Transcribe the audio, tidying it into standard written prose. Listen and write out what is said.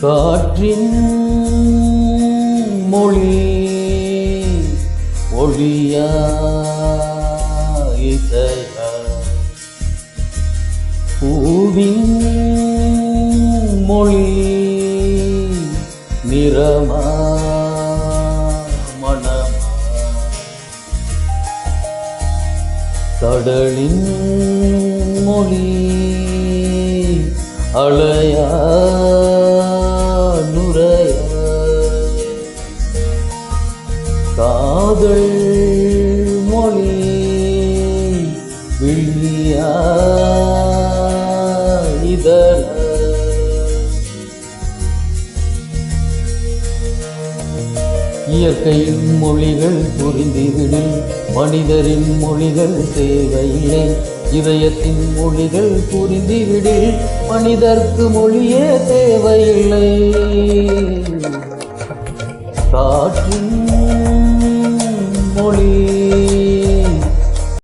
காற்றின் மொழி ஒளியா இசையா பூவின் மொழி நிறமா மனமா கடலின் மொழி அலையா நுரையா காதல் மொழி விழியா இதழ இயற்கையின் மொழிகள் புரிந்துவிடில் மனிதரின் மொழிகள் தேவையில்லை. இதயத்தின் மொழிகள் புரிந்துவிடில் மனிதர்க்கு மொழியே தேவையில்லை. காற்றின்